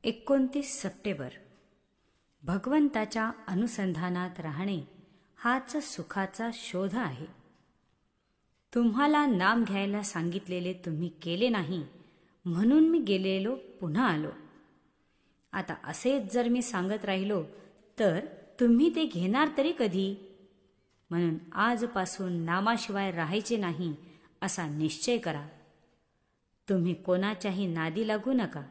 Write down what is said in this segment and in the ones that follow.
29 September. भगवंताच्या अनुसंधानात राहणे हाच सुखाचा शोध आहे. तुम्हाला नाम घ्यायला सांगितलेले तुम्ही केले नाही म्हणून मी गेलेलो पुन्हा आलो. आता असेच जर मी सांगत राहिलो तर तुम्ही ते घेणार तरी कधी? म्हणून आजपासून नामाशिवाय राहायचे नाही असा निश्चय करा. तुम्ही कोणाच्याही नादी लागू नका.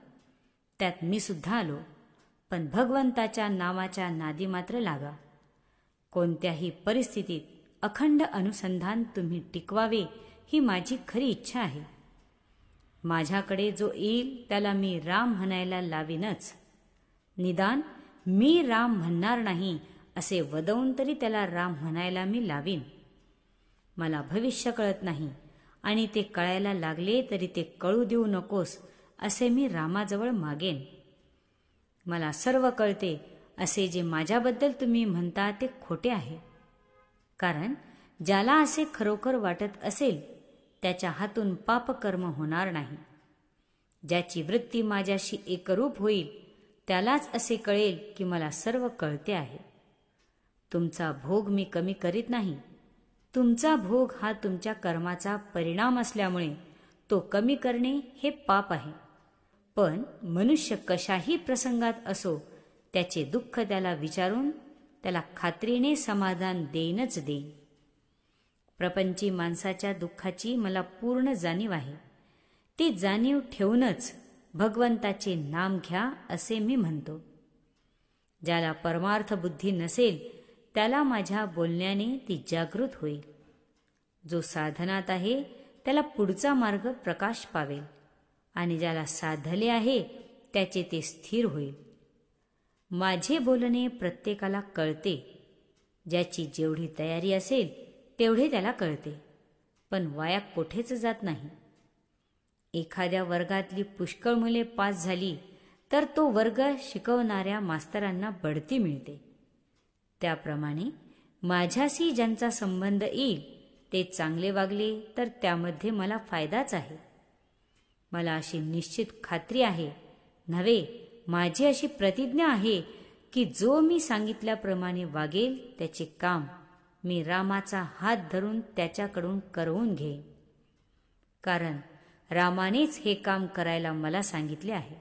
त्यात मी सुद्धा आलो, पण भगवंताच्या नामाच्या नादी मात्र लागा. कोणत्याही परिस्थितीत अखंड अनुसंधान तुम्ही टिकवावे ही माझी खरी इच्छा आहे. माझ्याकडे जो येईल त्याला मी राम म्हणायला लावीनच. निदान मी राम म्हणणार नाही असे वदवून तरी त्याला राम म्हणायला मी लावीन. मला भविष्य कळत नाही आणि ते कळायला लागले तरी ते कळू देऊ नकोस असे मी रामाजवळ मागेन. मला सर्व कळते असे जे माझ्याबद्दल तुम्ही म्हणता ते खोटे आहे. कारण ज्याला असे खरोखर वाटत असेल त्याच्या हातून पापकर्म होणार नाही. ज्याची वृत्ती माझ्याशी एकरूप होईल त्यालाच असे कळेल की मला सर्व कळते आहे. तुमचा भोग मी कमी करीत नाही. तुमचा भोग हा तुमच्या कर्माचा परिणाम असल्यामुळे तो कमी करणे हे पाप आहे. पण मनुष्य कशाही प्रसंगात असो त्याचे दुःख त्याला विचारून त्याला खात्रीने समाधान देईनच देईन. प्रपंची माणसाच्या दुःखाची मला पूर्ण जाणीव आहे. ती जाणीव ठेवूनच भगवंताचे नाम घ्या असे मी म्हणतो. ज्याला परमार्थ बुद्धी नसेल त्याला माझ्या बोलण्याने ती जागृत होईल. जो साधनात आहे त्याला पुढचा मार्ग प्रकाश पावेल आणि ज्याला साधले आहे त्याचे ते स्थिर होईल. माझे बोलणे प्रत्येकाला कळते. ज्याची जेवढी तयारी असेल तेवढे त्याला कळते, पण वाया कोठेच जात नाही. एखाद्या वर्गातली पुष्कळ मुले पास झाली तर तो वर्ग शिकवणाऱ्या मास्तरांना बढती मिळते. त्याप्रमाणे माझ्याशी ज्यांचा संबंध येईल ते चांगले वागले तर त्यामध्ये मला फायदाच आहे. मला अशी निश्चित खात्री आहे, नव्हे माझी अशी प्रतिज्ञा आहे की जो मी सांगितल्याप्रमाणे वागेल त्याचे काम मी रामाचा हात धरून त्याच्याकडून करवून घेईन. कारण रामानेच हे काम करायला मला सांगितले आहे.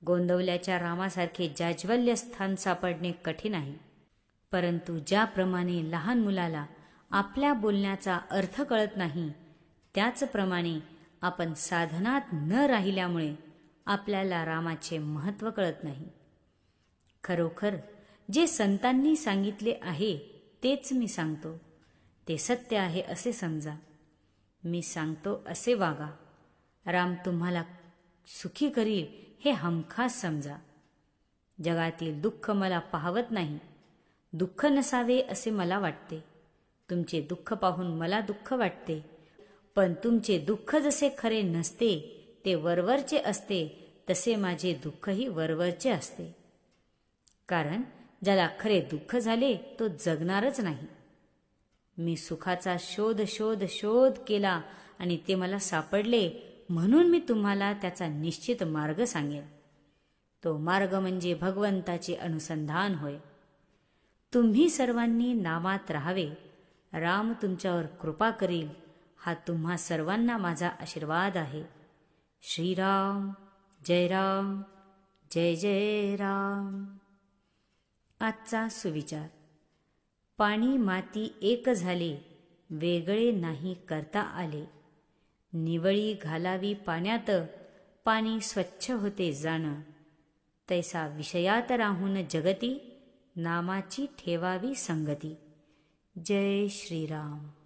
गोंदवल्याच्या रामासारखे जाज्वल्य स्थान सापडणे कठीण आहे. परंतु ज्याप्रमाणे लहान मुलाला आपल्या बोलण्याचा अर्थ कळत नाही त्याचप्रमाणे आपण साधनात न राहिल्यामुळे आपल्याला रामाचे महत्त्व कळत नाही. खरोखर जे संतांनी सांगितले आहे तेच मी सांगतो. ते सत्य आहे असे समजा. मी सांगतो असे वागा. राम तुम्हाला सुखी करील हे हमखास समजा. जगातील दुःख मला पाहवत नाही. दुःख नसावे असे मला वाटते. तुमचे दुःख पाहून मला दुःख वाटते. पण तुमचे दुःख जसे खरे नसते ते वरवरचे असते तसे माझे दुःखही वरवरचे असते. कारण ज्याला खरे दुःख झाले तो जगणारच नाही. मी सुखाचा शोध शोध शोध केला आणि ते मला सापडले म्हणून मी तुम्हाला त्याचा निश्चित मार्ग सांगेन. तो मार्ग म्हणजे भगवंताचे अनुसंधान होय. तुम्ही सर्वांनी नामात राहावे. राम तुमच्यावर कृपा करील हा तुम्हा सर्वांना माझा आशीर्वाद आहे. श्रीराम जय राम जय जय राम. आजचा सुविचार. पाणी माती एक झाले वेगळे नाही करता आले. निवळी घालावी पाण्यात पाणी स्वच्छ होते जाण. तैसा विषयात राहून जगती नामाची ठेवावी संगती. जय श्रीराम.